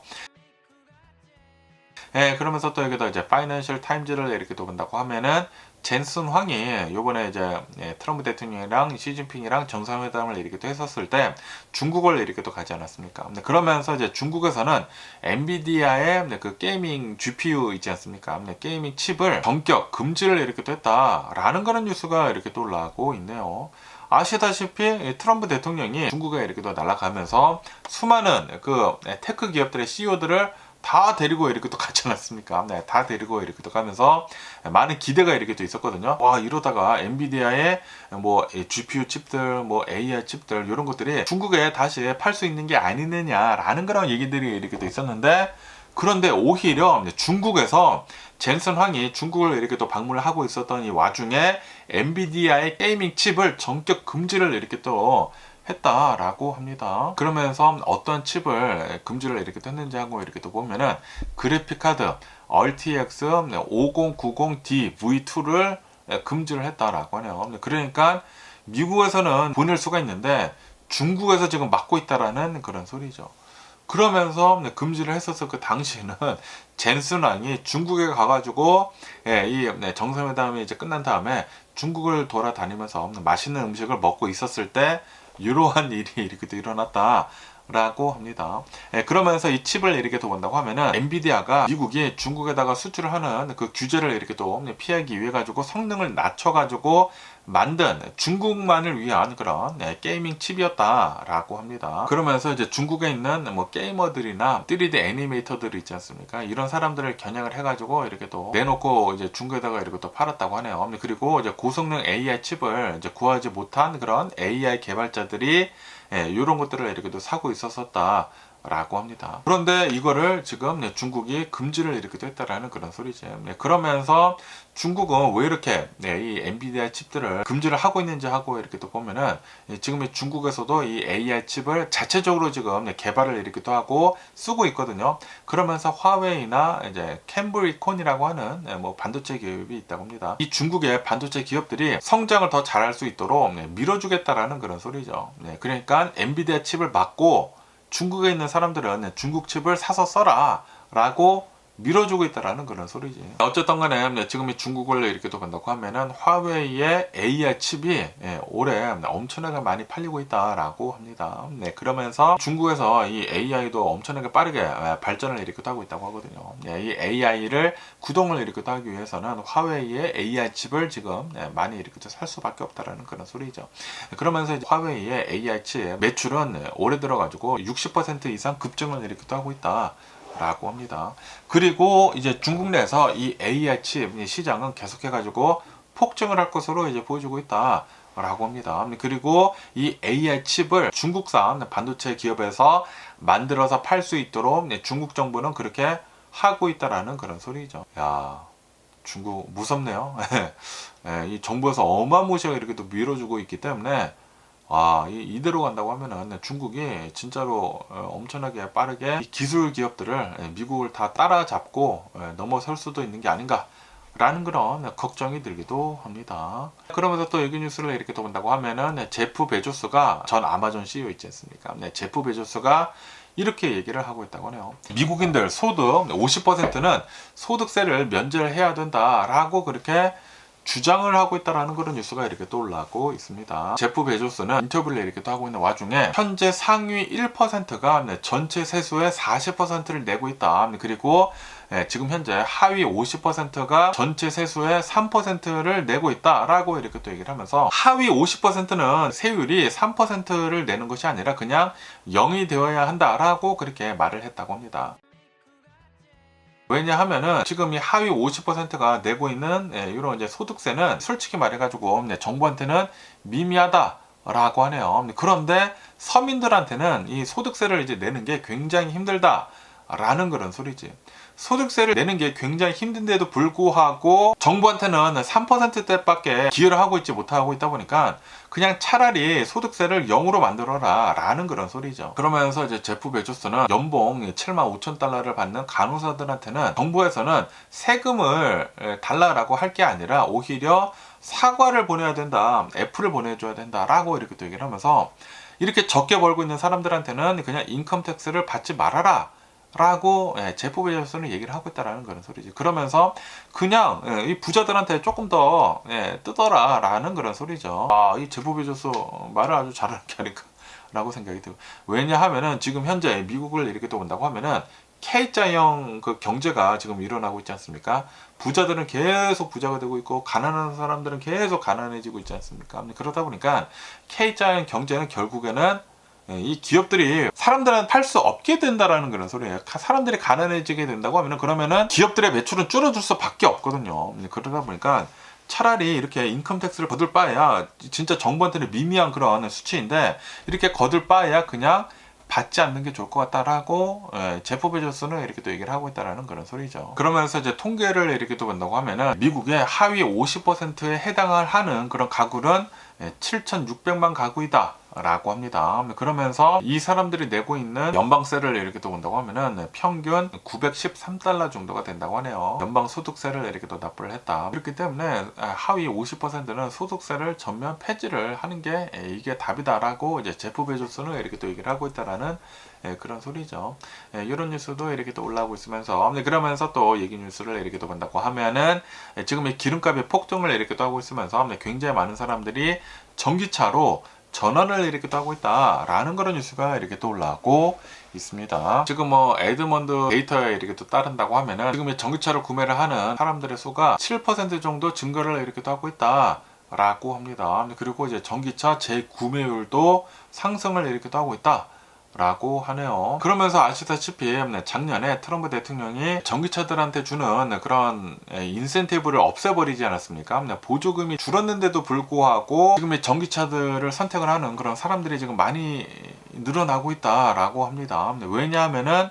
그러면서 또 여기다 이제 파이낸셜 타임즈를 이렇게 또 본다고 하면은 젠슨 황이 요번에 이제 트럼프 대통령이랑 시진핑이랑 정상회담을 이렇게 또 했었을 때 중국을 이렇게 또 가지 않았습니까? 그러면서 이제 중국에서는 엔비디아의 그 게이밍 GPU 있지 않습니까? 게이밍 칩을 전격 금지를 이렇게 또 했다라는 그런 뉴스가 이렇게 또 올라오고 있네요. 아시다시피 트럼프 대통령이 중국에 이렇게 또 날아가면서 수많은 그 테크 기업들의 CEO들을 다 데리고 이렇게 또 가지 않았습니까? 다 데리고 이렇게 또 가면서 많은 기대가 이렇게 또 있었거든요. 와, 이러다가 엔비디아의 뭐 GPU 칩들, 뭐 AI 칩들 이런 것들이 중국에 다시 팔 수 있는 게 아니느냐라는 그런 얘기들이 이렇게 또 있었는데, 그런데 오히려 중국에서 젠슨 황이 중국을 이렇게 또 방문을 하고 있었던 이 와중에 엔비디아의 게이밍 칩을 전격 금지를 이렇게 또 했다라고 합니다. 그러면서 어떤 칩을 금지를 이렇게 했는지 하고 이렇게 또 보면은 그래픽카드 RTX 5090D V2를 금지를 했다라고 하네요. 그러니까 미국에서는 보낼 수가 있는데 중국에서 지금 막고 있다라는 그런 소리죠. 그러면서 금지를 했어서 그 당시에는 젠슨 왕이 중국에 가가지고 이 정상회담이 이제 끝난 다음에 중국을 돌아다니면서 맛있는 음식을 먹고 있었을 때 이러한 일이 이렇게 또 일어났다라고 합니다. 그러면서 이 칩을 이렇게 또 본다고 하면은 엔비디아가 미국이 중국에다가 수출을 하는 그 규제를 이렇게 또 피하기 위해 가지고 성능을 낮춰가지고 만든 중국만을 위한 그런 게이밍 칩이었다라고 합니다. 그러면서 이제 중국에 있는 뭐 게이머들이나 3D 애니메이터들이 있지 않습니까? 이런 사람들을 겨냥을 해가지고 이렇게 또 내놓고 이제 중국에다가 이렇게 또 팔았다고 하네요. 그리고 이제 고성능 AI 칩을 이제 구하지 못한 그런 AI 개발자들이 이런 것들을 이렇게 또 사고 있었었다. 라고 합니다. 그런데 이거를 지금 중국이 금지를 이렇게 했다라는 그런 소리죠. 그러면서 중국은 왜 이렇게 이 엔비디아 칩들을 금지를 하고 있는지 하고 이렇게 또 보면은 지금 중국에서도 이 AI 칩을 자체적으로 지금 개발을 이렇게 또 하고 쓰고 있거든요. 그러면서 화웨이나 이제 캠브리콘이라고 하는 뭐 반도체 기업이 있다고 합니다. 이 중국의 반도체 기업들이 성장을 더 잘할 수 있도록 밀어주겠다라는 그런 소리죠. 그러니까 엔비디아 칩을 막고 중국에 있는 사람들은 중국 칩을 사서 써라 라고 밀어주고 있다라는 그런 소리지. 어쨌든 간에 지금 이 중국을 이렇게 또 본다고 하면은 화웨이의 AI 칩이 올해 엄청나게 많이 팔리고 있다라고 합니다. 그러면서 중국에서 이 AI도 엄청나게 빠르게 발전을 이렇게 하고 있다고 하거든요. 이 AI를 구동을 이렇게 하기 위해서는 화웨이의 AI 칩을 지금 많이 이렇게 살 수밖에 없다라는 그런 소리죠. 그러면서 이제 화웨이의 AI 칩 매출은 올해 들어가지고 60% 이상 급증을 이렇게 하고 있다. 라고 합니다. 그리고 이제 중국 내에서 이 AI 칩 시장은 계속해가지고 폭증을 할 것으로 이제 보여주고 있다. 라고 합니다. 그리고 이 AI 칩을 중국산 반도체 기업에서 만들어서 팔 수 있도록 중국 정부는 그렇게 하고 있다라는 그런 소리죠. 야, 중국 무섭네요. 이 정부에서 어마무시하게 이렇게 또 밀어주고 있기 때문에 이대로 간다고 하면은 중국이 진짜로 엄청나게 빠르게 이 기술 기업들을 미국을 다 따라잡고 넘어설 수도 있는 게 아닌가 라는 그런 걱정이 들기도 합니다. 그러면서 또 여기 뉴스를 이렇게 또 본다고 하면은 제프 베조스가 전 아마존 CEO 있지 않습니까? 제프 베조스가 이렇게 얘기를 하고 있다고 하네요. 미국인들 소득 50%는 소득세를 면제를 해야 된다라고 그렇게 주장을 하고 있다라는 그런 뉴스가 이렇게 또 올라오고 있습니다. 제프 베조스는 인터뷰를 이렇게 또 하고 있는 와중에 현재 상위 1%가 전체 세수의 40%를 내고 있다. 그리고 지금 현재 하위 50%가 전체 세수의 3%를 내고 있다라고 이렇게 또 얘기를 하면서 하위 50%는 세율이 3%를 내는 것이 아니라 그냥 0이 되어야 한다라고 그렇게 말을 했다고 합니다. 왜냐하면은 지금 이 하위 50%가 내고 있는 이런 이제 소득세는 솔직히 말해가지고 정부한테는 미미하다라고 하네요. 그런데 서민들한테는 이 소득세를 이제 내는 게 굉장히 힘들다라는 그런 소리지. 소득세를 내는 게 굉장히 힘든데도 불구하고 정부한테는 3%대밖에 기여를 하고 있지 못하고 있다 보니까 그냥 차라리 소득세를 0으로 만들어라 라는 그런 소리죠. 그러면서 이제 제프 베조스는 연봉 75,000달러를 받는 간호사들한테는 정부에서는 세금을 달라라고 할 게 아니라 오히려 사과를 보내야 된다, 애플을 보내줘야 된다 라고 이렇게 또 얘기를 하면서 이렇게 적게 벌고 있는 사람들한테는 그냥 인컴 텍스를 받지 말아라 라고 제프 베조스는 얘기를 하고 있다라는 그런 소리지. 그러면서 그냥 이 부자들한테 조금 더 뜯어라 라는 그런 소리죠. 이 제프 베조스 말을 아주 잘하는 게 아닐까 라고 생각이 들고, 왜냐하면은 지금 현재 미국을 이렇게 또 본다고 하면은 K자형 그 경제가 지금 일어나고 있지 않습니까? 부자들은 계속 부자가 되고 있고 가난한 사람들은 계속 가난해지고 있지 않습니까? 그러다 보니까 K자형 경제는 결국에는 이 기업들이 사람들한테 팔 수 없게 된다라는 그런 소리예요. 사람들이 가난해지게 된다고 하면은 그러면은 기업들의 매출은 줄어들 수밖에 없거든요. 그러다 보니까 차라리 이렇게 인컴 텍스를 거둘 바에야 진짜 정부한테는 미미한 그런 수치인데 이렇게 거둘 바에야 그냥 받지 않는 게 좋을 것 같다라고 제프 베조스는 이렇게 또 얘기를 하고 있다라는 그런 소리죠. 그러면서 이제 통계를 이렇게 또 본다고 하면은 미국의 하위 50%에 해당을 하는 그런 가구는 7,600만 가구이다 라고 합니다. 그러면서 이 사람들이 내고 있는 연방세를 이렇게 또 본다고 하면은 평균 913달러 정도가 된다고 하네요. 연방 소득세를 이렇게 또 납부를 했다. 그렇기 때문에 하위 50%는 소득세를 전면 폐지를 하는 게 이게 답이다라고 이제 제프 베조스는 이렇게 또 얘기를 하고 있다라는 그런 소리죠. 이런 뉴스도 이렇게 또 올라오고 있으면서 그러면서 또 얘기 뉴스를 이렇게 또 본다고 하면은 지금 이 기름값의 폭등을 이렇게 또 하고 있으면서 굉장히 많은 사람들이 전기차로 전환을 이렇게 또 하고 있다라는 그런 뉴스가 이렇게 또 올라오고 있습니다. 지금 뭐 에드먼드 데이터에 이렇게 또 따른다고 하면은 지금 이 전기차를 구매를 하는 사람들의 수가 7% 정도 증가를 이렇게 또 하고 있다라고 합니다. 그리고 이제 전기차 재구매율도 상승을 이렇게 또 하고 있다 라고 하네요. 그러면서 아시다시피 작년에 트럼프 대통령이 전기차들한테 주는 그런 인센티브를 없애버리지 않았습니까? 보조금이 줄었는데도 불구하고 지금 이 전기차들을 선택을 하는 그런 사람들이 지금 많이 늘어나고 있다라고 합니다. 왜냐하면은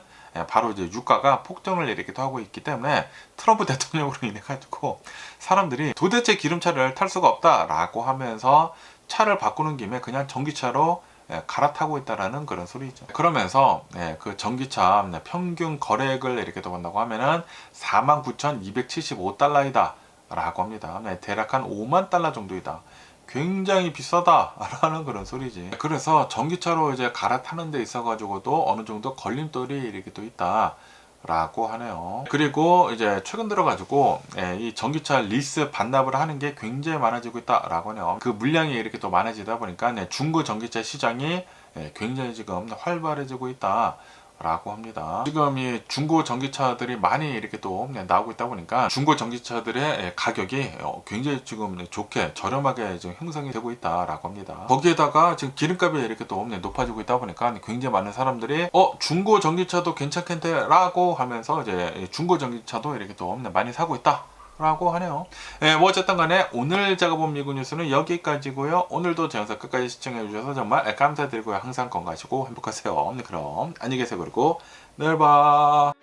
바로 이제 유가가 폭등을 이렇게 하고 있기 때문에 트럼프 대통령으로 인해 가지고 사람들이 도대체 기름차를 탈 수가 없다라고 하면서 차를 바꾸는 김에 그냥 전기차로 갈아타고 있다라는 그런 소리죠. 그러면서 그 전기차 평균 거래액을 이렇게 또 본다고 하면은 49,275달러이다 라고 합니다. 대략 한 5만 달러 정도이다. 굉장히 비싸다라는 그런 소리지. 그래서 전기차로 이제 갈아타는 데 있어 가지고도 어느 정도 걸림돌이 이렇게 또 있다 라고 하네요. 그리고 이제 최근 들어 가지고 이 전기차 리스 반납을 하는 게 굉장히 많아지고 있다 라고 하네요. 그 물량이 이렇게 또 많아지다 보니까 중고 전기차 시장이 굉장히 지금 활발해지고 있다 라고 합니다. 지금 이 중고 전기차들이 많이 이렇게 또 나오고 있다 보니까 중고 전기차들의 가격이 굉장히 지금 좋게 저렴하게 지금 형성이 되고 있다라고 합니다. 거기에다가 지금 기름값이 이렇게 또 높아지고 있다 보니까 굉장히 많은 사람들이 중고 전기차도 괜찮겠네 라고 하면서 이제 중고 전기차도 이렇게 또 많이 사고 있다 라고 하네요. 예, 뭐 어쨌든 간에 오늘 제가 본 미국 뉴스는 여기까지고요. 오늘도 제 영상 끝까지 시청해 주셔서 정말 감사드리고요. 항상 건강하시고 행복하세요. 네, 그럼 안녕히 계세요. 그리고 내일 봐.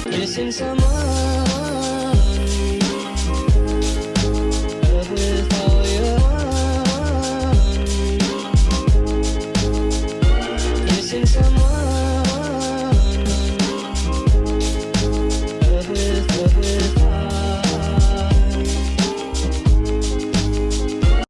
Missing someone with all your heart. Missing someone.